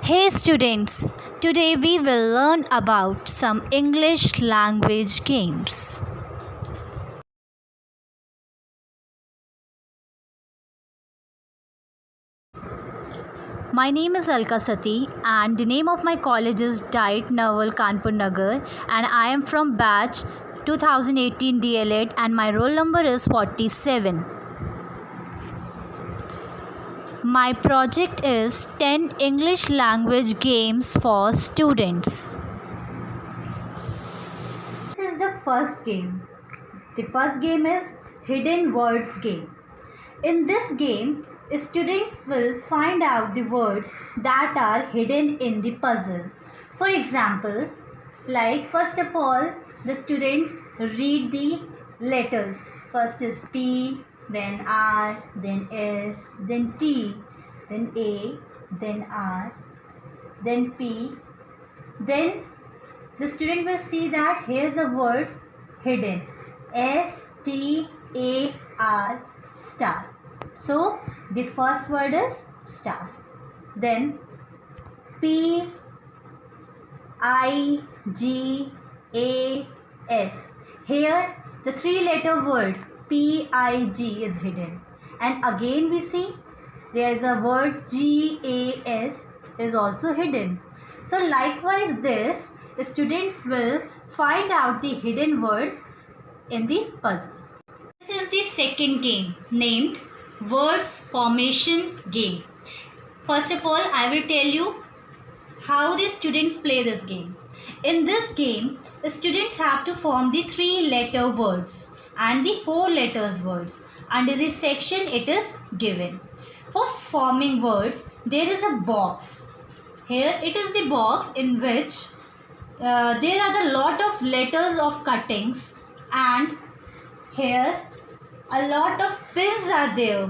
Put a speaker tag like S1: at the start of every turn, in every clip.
S1: Hey students, today we will learn about some English language games. My name is Alka Sati and the name of my college is Diet Naval Kanpur Nagar and I am from batch 2018 DL8 and my roll number is 47. My project is 10 English language games for students. This is the first game. The first game is Hidden Words game. In this game, students will find out the words that are hidden in the puzzle. For example, first of all, the students read the letters. First is P, then R, then S, then T, then A, then R, then P. Then the student will see that here is the word hidden. S-T-A-R, star. So the first word is star. Then P-I-G-A-S. Here the three-letter word P-I-G is hidden. And again we see there is a word G-A-S is also hidden. So likewise this, students will find out the hidden words in the puzzle. This is the second game named Words Formation Game. First of all, I will tell you how the students play this game. In this game, the students have to form the three-letter words and the four-letter words. Under this section, it is given. For forming words, there is a box. Here, it is the box in which there are a lot of letters of cuttings, and here a lot of pins are there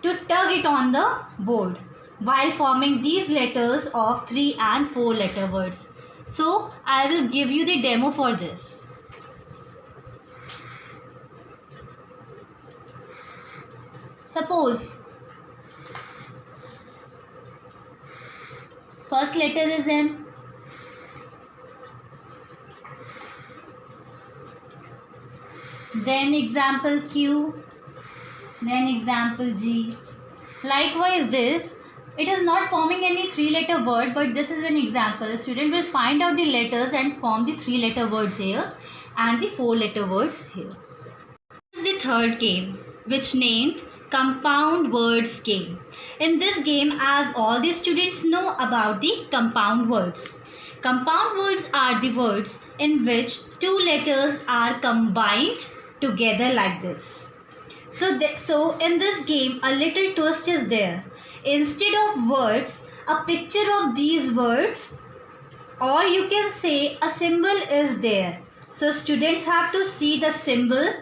S1: to tug it on the board while forming these letters of 3 and 4 letter words. So I will give you the demo for this. Suppose first letter is M. Then example Q, then example G. Likewise this, it is not forming any three-letter word, but this is an example. Student will find out the letters and form the three-letter words here and the four-letter words here. This is the third game, which named Compound Words Game. In this game, as all the students know about the compound words. Compound words are the words in which two letters are combined together like this. So in this game, a little twist is there. Instead of words, a picture of these words, or you can say a symbol is there. So students have to see the symbol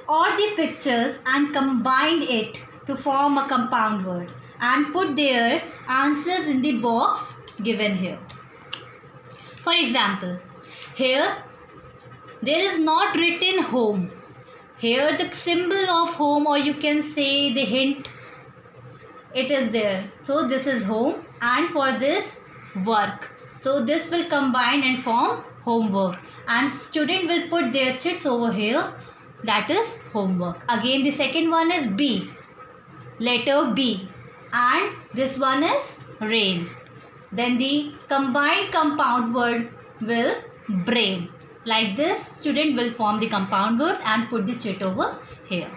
S1: or the pictures and combine it to form a compound word and put their answers in the box given here. For example, here there is not written home. Here the symbol of home, or you can say the hint, it is there. So this is home, and for this work. So this will combine and form homework, and student will put their chits over here, that is homework. Again the second one is B, letter B, and this one is rain. Then the combined compound word will brain. Like this, student will form the compound words and put the chit over here.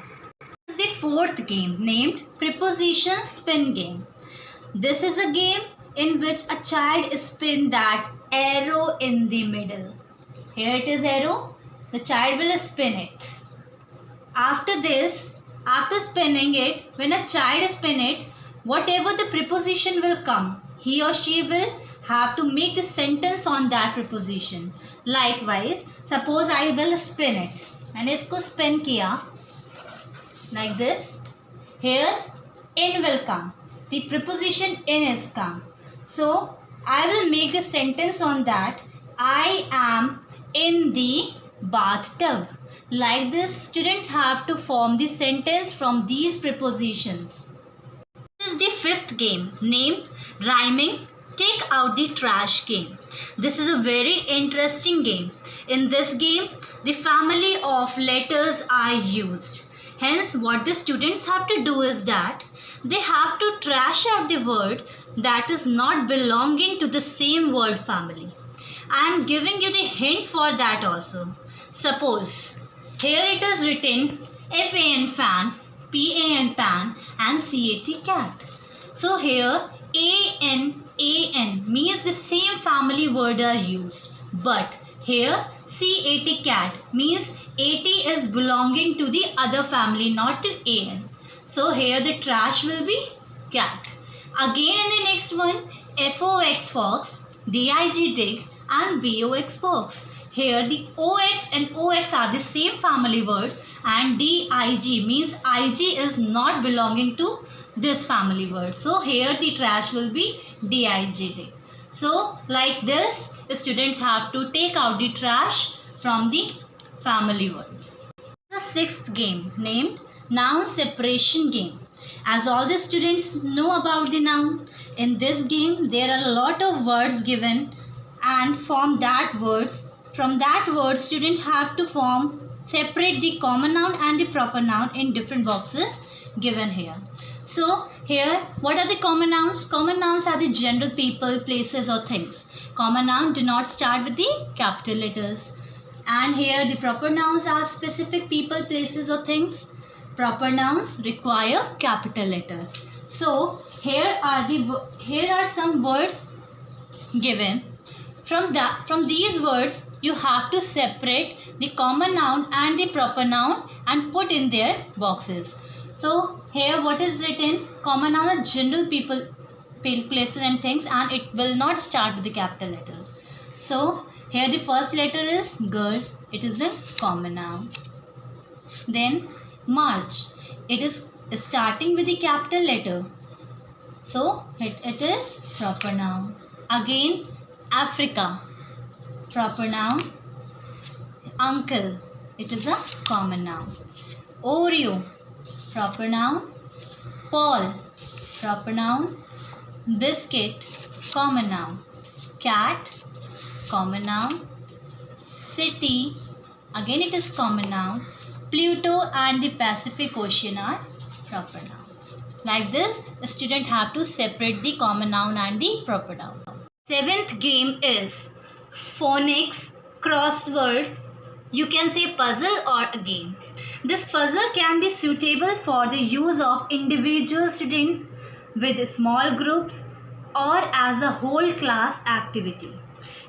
S1: This is the fourth game named Preposition Spin Game. This is a game in which a child spins that arrow in the middle. Here it is arrow. The child will spin it. After this, after spinning it, when a child spins it, whatever the preposition will come, he or she will have to make the sentence on that preposition. Likewise, suppose I will spin it. मैंने इसको spin किया like this. Here in will come. The preposition in is come. So I will make a sentence on that. I am in the bathtub. Like this, students have to form the sentence from these prepositions. This is the fifth game named Rhyming Take out the trash game. This is a very interesting game. In this game, the family of letters are used. Hence, what the students have to do is that they have to trash out the word that is not belonging to the same word family. I am giving you the hint for that also. Suppose, here it is written FAN fan, PAN pan and CAT cat. So here AN means the same family word are used, but here CAT cat means AT is belonging to the other family, not to AN. So here the trash will be cat. Again in the next one, FOX fox, DIG dig and BOX box. Here the OX and OX are the same family words and DIG means IG is not belonging to this family word. So here the trash will be DIG. So like this, students have to take out the trash from the family words. The sixth game named noun separation game. As all the students know about the noun, in this game there are a lot of words given and from that word students have to separate the common noun and the proper noun in different boxes given here. So here, what are the common nouns? Common nouns are the general people, places or things. Common noun do not start with the capital letters. And here the proper nouns are specific people, places or things. Proper nouns require capital letters. So here are some words given. From these words you have to separate the common noun and the proper noun and put in their boxes. So here what is written? Common noun are general people, places and things, and it will not start with the capital letters. So here the first letter is girl. It is a common noun. Then March. It is starting with the capital letter. So it is proper noun. Again Africa. Proper noun. Uncle. It is a common noun. Oreo. Proper noun. Paul. Proper noun. Biscuit. Common noun. Cat. Common noun. City. Again it is common noun. Pluto and the Pacific Ocean are proper noun. Like this, the student have to separate the common noun and the proper noun. Seventh game is phonics, crossword, you can say puzzle or a game. This puzzle can be suitable for the use of individual students with small groups or as a whole class activity.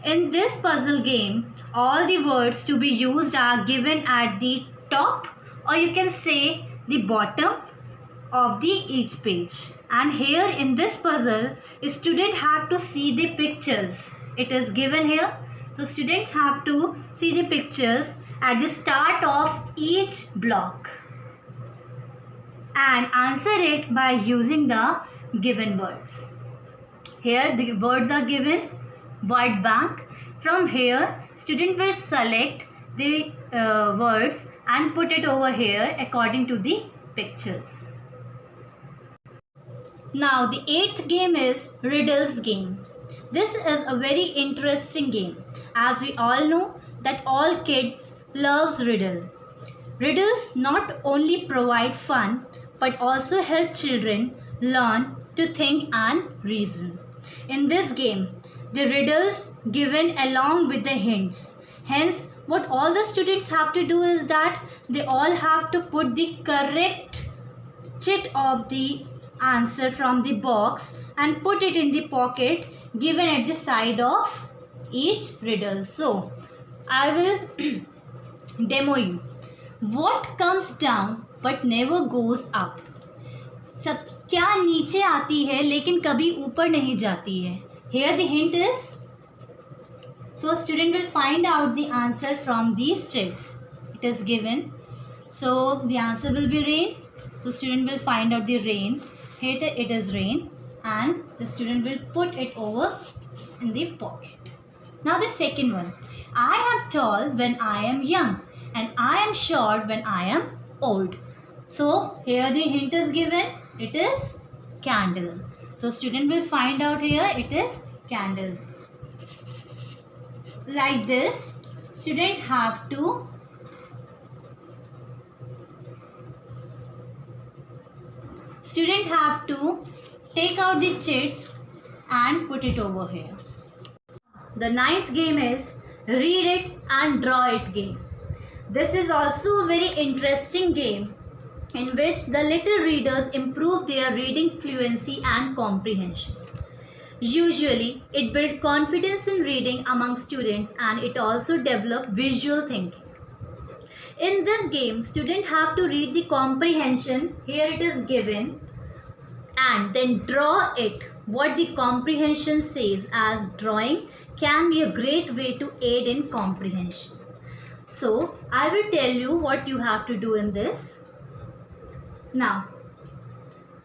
S1: In this puzzle game, all the words to be used are given at the top or you can say the bottom of the each page. And here in this puzzle, students have to see the pictures. It is given here. So students have to see the pictures at the start of each block and answer it by using the given words. Here the words are given, word bank. From here, student will select the words and put it over here according to the pictures. Now the eighth game is riddles game. This is a very interesting game, as we all know that all kids loves riddle. Riddles not only provide fun but also help children learn to think and reason. In this game, the riddles given along with the hints. Hence, what all the students have to do is that they all have to put the correct chit of the answer from the box and put it in the pocket given at the side of each riddle. So, I will demo you. What comes down but never goes up? सब क्या नीचे आती है लेकिन कभी ऊपर नहीं जाती है? Here the hint is, so student will find out the answer from these chits. It is given. So the answer will be rain. So student will find out the rain. Here it is rain and the student will put it over in the pocket. Now the second one. I am tall when I am young and I am short when I am old. So here the hint is given. It is candle. So student will find out here it is candle. Like this, students have to take out the chits and put it over here. The ninth game is read it and draw it game. This is also a very interesting game in which the little readers improve their reading fluency and comprehension. Usually, it builds confidence in reading among students and it also develops visual thinking. In this game, students have to read the comprehension, here it is given, and then draw it. What the comprehension says, as drawing can be a great way to aid in comprehension. So, I will tell you what you have to do in this. Now,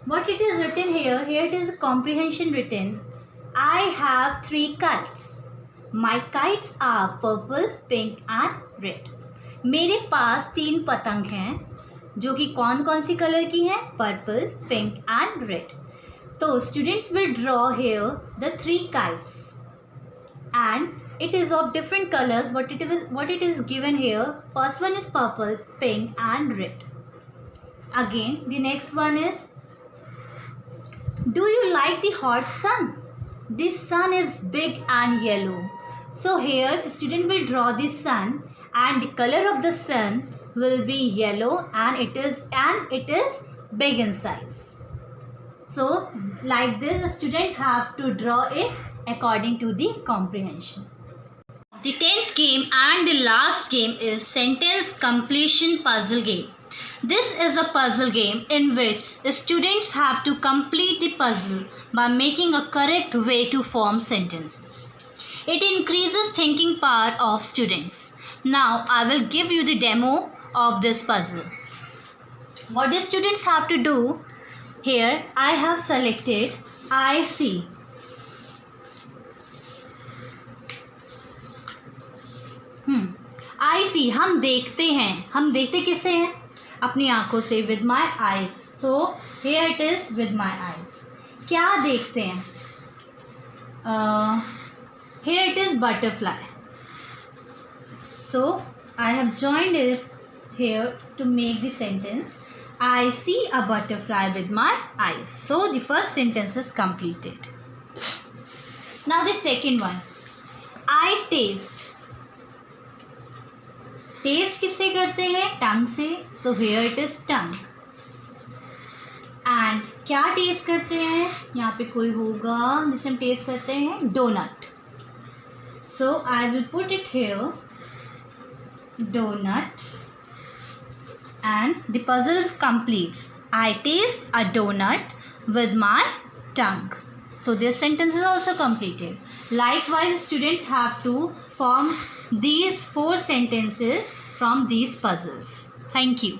S1: what it is written here it is a comprehension written. I have 3 kites. My kites are purple, pink and red. मेरे पास 3 पतंग हैं जो कि कौन कौन सी colour की हैं? Purple, pink and red. तो students will draw here the 3 kites and it is of different colors. What it is given here, first one is purple, pink and red. Again, the next one is, do you like the hot sun? This sun is big and yellow. So here student will draw the sun and the color of the sun will be yellow and it is big in size. So like this, the student have to draw it according to the comprehension. The 10th game and the last game is sentence completion puzzle game. This is a puzzle game in which the students have to complete the puzzle by making a correct way to form sentences. It increases thinking power of students. Now I will give you the demo of this puzzle. What the students have to do, here I have selected I see. I see, हम देखते किससे हैं? अपनी आंखों से, with my eyes. So here it is with my eyes. क्या देखते हैं? Here it is butterfly. So I have joined it here to make the sentence. I see a butterfly with my eyes. So the first sentence is completed. Now the second one. I taste. Taste किससे करते हैं? Tongue से. So here it is tongue. And क्या taste करते हैं? यहाँ पे कोई होगा जिसे हम टेस्ट करते हैं, doughnut. So I will put it here, doughnut, and the puzzle completes. I taste a doughnut with my tongue. So this sentence is also completed. Likewise, students have to form these 4 sentences from these puzzles. Thank you.